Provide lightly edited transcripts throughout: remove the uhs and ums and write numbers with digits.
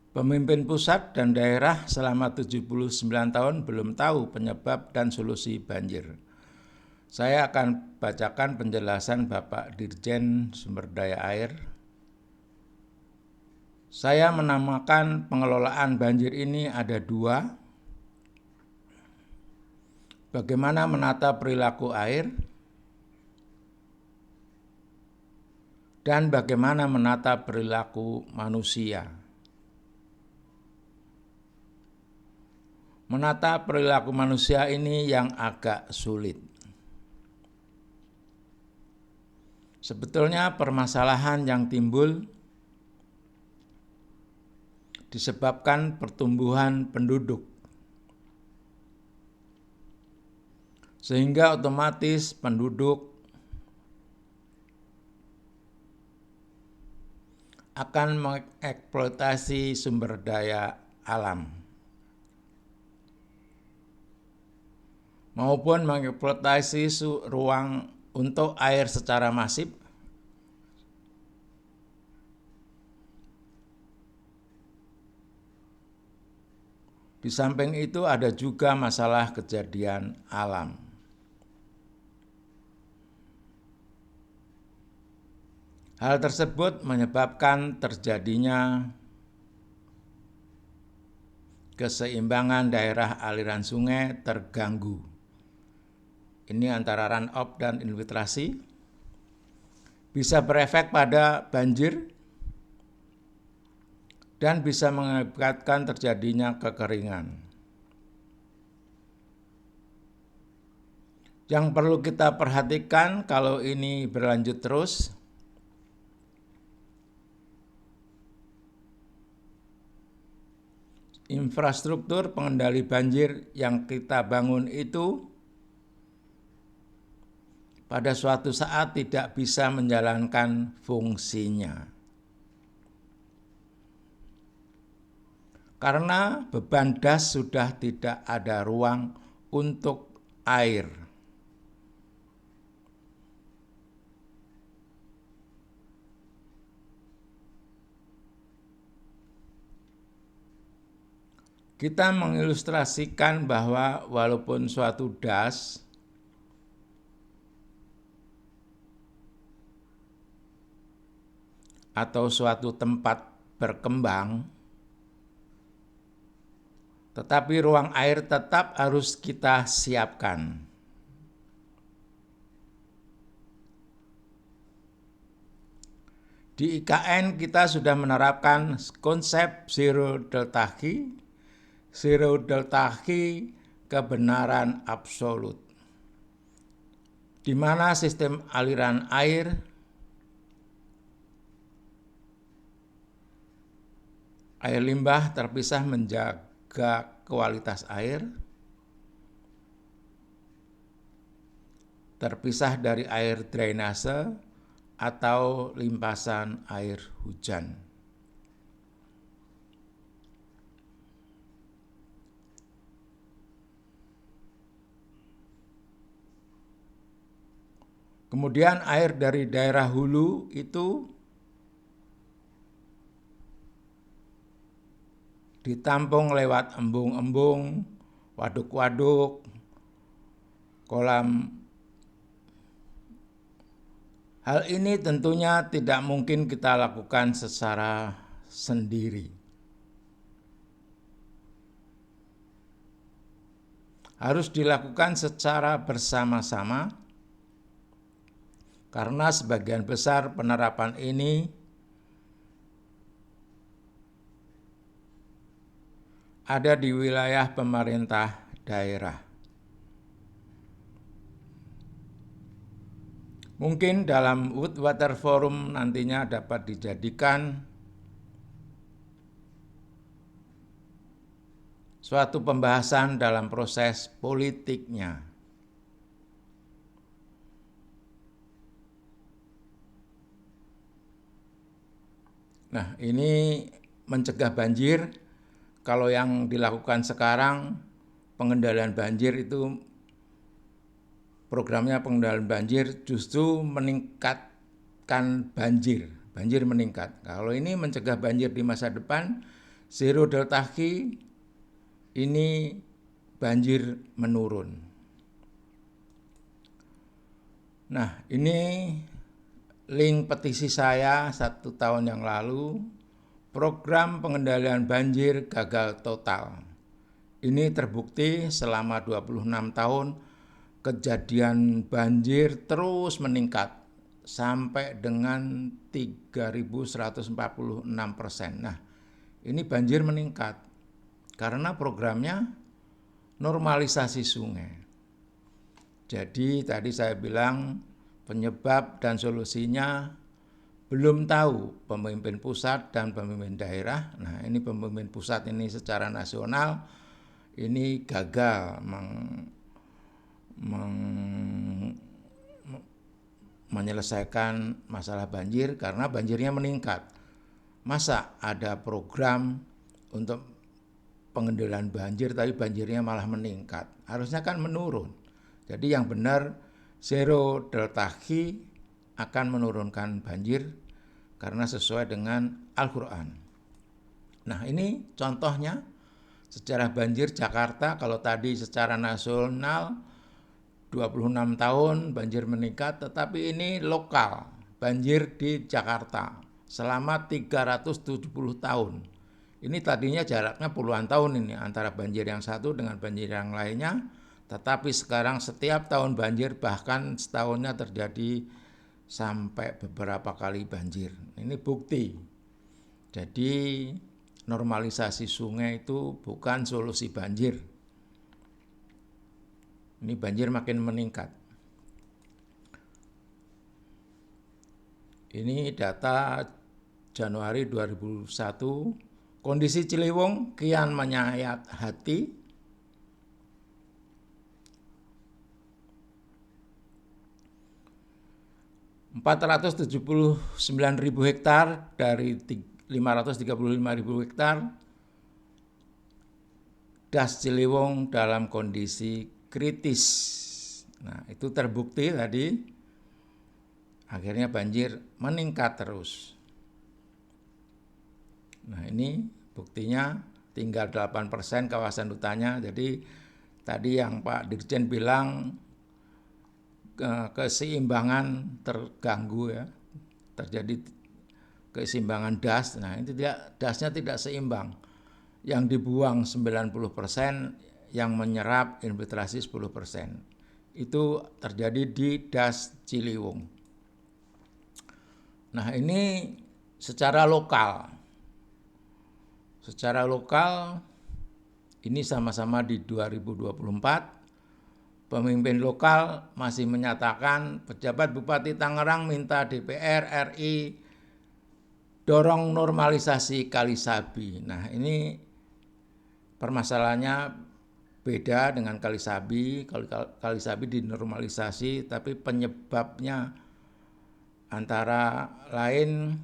Pemimpin pusat dan daerah selama 79 tahun belum tahu penyebab dan solusi banjir. Saya akan bacakan penjelasan Bapak Dirjen Sumber Daya Air. Saya menamakan pengelolaan banjir ini ada dua. Bagaimana menata perilaku air dan bagaimana menata perilaku manusia. Menata perilaku manusia ini yang agak sulit. Sebetulnya permasalahan yang timbul disebabkan pertumbuhan penduduk, sehingga otomatis penduduk akan mengeksploitasi sumber daya alam maupun mengeksploitasi ruang untuk air secara masif. Di samping itu ada juga masalah kejadian alam. Hal tersebut menyebabkan terjadinya keseimbangan daerah aliran sungai terganggu. Ini antara run-off dan infiltrasi, bisa berefek pada banjir dan bisa mengakibatkan terjadinya kekeringan. Yang perlu kita perhatikan kalau ini berlanjut terus, infrastruktur pengendali banjir yang kita bangun itu pada suatu saat tidak bisa menjalankan fungsinya. Karena beban das sudah tidak ada ruang untuk air. Kita mengilustrasikan bahwa walaupun suatu das atau suatu tempat berkembang, tetapi ruang air tetap harus kita siapkan. Di IKN kita sudah menerapkan konsep zero delta Q, zero delta Q kebenaran absolut, di mana sistem aliran air limbah terpisah menjaga kualitas air, terpisah dari air drainase atau limpasan air hujan. Kemudian air dari daerah hulu itu ditampung lewat embung-embung, waduk-waduk, kolam. Hal ini tentunya tidak mungkin kita lakukan secara sendiri. Harus dilakukan secara bersama-sama, karena sebagian besar penerapan ini ada di wilayah pemerintah daerah. Mungkin dalam Wood Water Forum nantinya dapat dijadikan suatu pembahasan dalam proses politiknya. Nah, ini mencegah banjir. Kalau yang dilakukan sekarang, pengendalian banjir itu, programnya pengendalian banjir justru meningkatkan banjir meningkat. Kalau ini mencegah banjir di masa depan, Zero delta Q ini banjir menurun. Nah, ini link petisi saya 1 tahun yang lalu, program pengendalian banjir gagal total. Ini terbukti selama 26 tahun kejadian banjir terus meningkat sampai dengan 3.146%. Nah, ini banjir meningkat karena programnya normalisasi sungai. Jadi tadi saya bilang penyebab dan solusinya belum tahu pemimpin pusat dan pemimpin daerah. Nah, ini pemimpin pusat ini secara nasional ini gagal menyelesaikan masalah banjir karena banjirnya meningkat. Masa ada program untuk pengendalian banjir tapi banjirnya malah meningkat? Harusnya kan menurun. Jadi yang benar zero delta Q akan menurunkan banjir karena sesuai dengan Al-Quran. Nah, ini contohnya sejarah banjir Jakarta. Kalau tadi secara nasional 26 tahun banjir meningkat, tetapi ini lokal, banjir di Jakarta selama 370 tahun. Ini tadinya jaraknya puluhan tahun ini antara banjir yang satu dengan banjir yang lainnya, tetapi sekarang setiap tahun banjir, bahkan setahunnya terjadi sampai beberapa kali banjir. Ini bukti. Jadi normalisasi sungai itu bukan solusi banjir. Ini banjir makin meningkat. Ini data Januari 2001, kondisi Ciliwung kian menyayat hati. ...479.000 hektar dari 535.000 hektar das Ciliwung dalam kondisi kritis. Nah, itu terbukti tadi akhirnya banjir meningkat terus. Nah, ini buktinya tinggal 8% kawasan hutannya. Jadi tadi yang Pak Dirjen bilang keseimbangan terganggu ya. Terjadi keseimbangan das. Nah, itu dasnya tidak seimbang. Yang dibuang 90%, yang menyerap infiltrasi 10%. Itu terjadi di das Ciliwung. Nah, ini secara lokal. Secara lokal ini sama-sama di 2024. Pemimpin lokal masih menyatakan pejabat Bupati Tangerang minta DPR RI dorong normalisasi Kali Sabi. Nah, ini permasalahannya beda dengan Kali Sabi. Kali Sabi dinormalisasi, tapi penyebabnya antara lain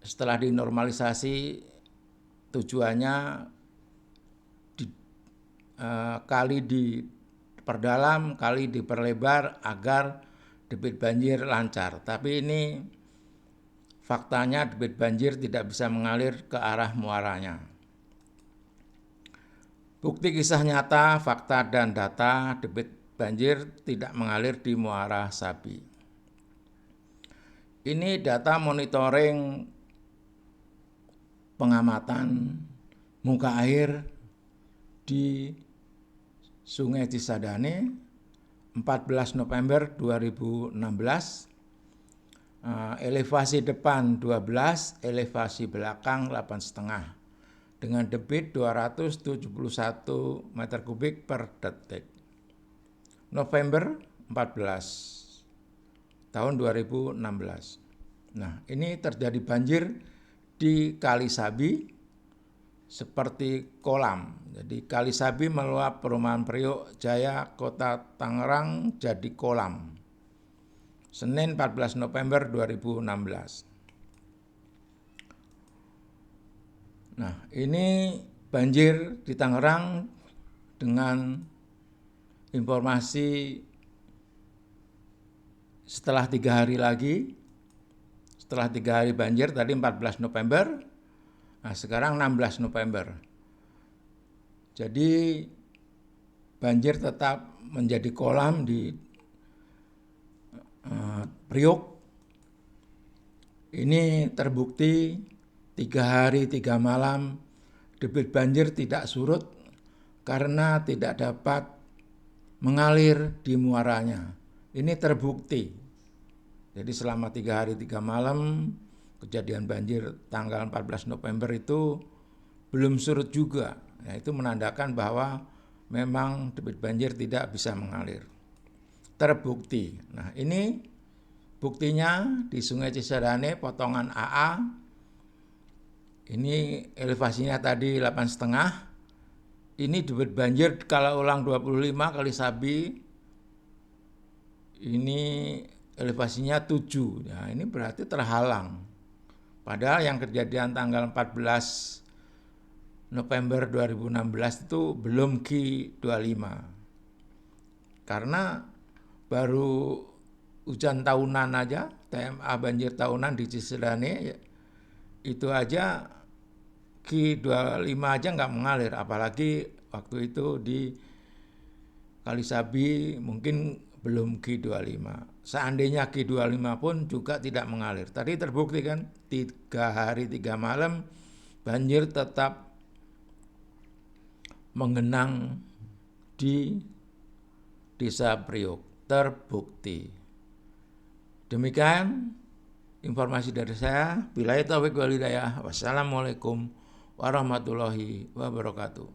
setelah dinormalisasi tujuannya kali diperdalam, kali diperlebar agar debit banjir lancar. Tapi ini faktanya debit banjir tidak bisa mengalir ke arah muaranya. Bukti kisah nyata, fakta dan data debit banjir tidak mengalir di Muara Sabi. Ini data monitoring pengamatan muka air di Sungai Cisadane 14 November 2016. Elevasi depan 12, elevasi belakang 8,5. Dengan debit 271 meter kubik per detik. November 14 tahun 2016. Nah, ini terjadi banjir di Kali Sabi seperti kolam. Jadi Kali Sabi meluap perumahan Priok Jaya, Kota Tangerang jadi kolam. Senin 14 November 2016. Nah, ini banjir di Tangerang dengan informasi setelah 3 hari lagi, setelah 3 hari banjir tadi 14 November, Nah, sekarang 16 November. Jadi banjir tetap menjadi kolam di Priok. Ini terbukti 3 hari 3 malam debit banjir tidak surut karena tidak dapat mengalir di muaranya. Ini terbukti. Jadi selama 3 hari 3 malam kejadian banjir tanggal 14 November itu belum surut juga. Nah, itu menandakan bahwa memang debit banjir tidak bisa mengalir. Terbukti. Nah, ini buktinya di Sungai Cisadane potongan AA. Ini elevasinya tadi 8,5. Ini debit banjir kalau ulang 25 kali Sabi. Ini elevasinya 7. Nah, ini berarti terhalang. Padahal yang kejadian tanggal 14 November 2016 itu belum Q25. Karena baru hujan tahunan aja, TMA banjir tahunan di Cisadane, itu aja Q25 aja nggak mengalir, apalagi waktu itu di Kalisabi mungkin belum Q25. Seandainya Q25 pun juga tidak mengalir. Tadi terbukti kan 3 hari 3 malam banjir tetap menggenang di Desa Priok. Terbukti. Demikian informasi dari saya. Billahi taufiq wal hidayah. Wassalamualaikum warahmatullahi wabarakatuh.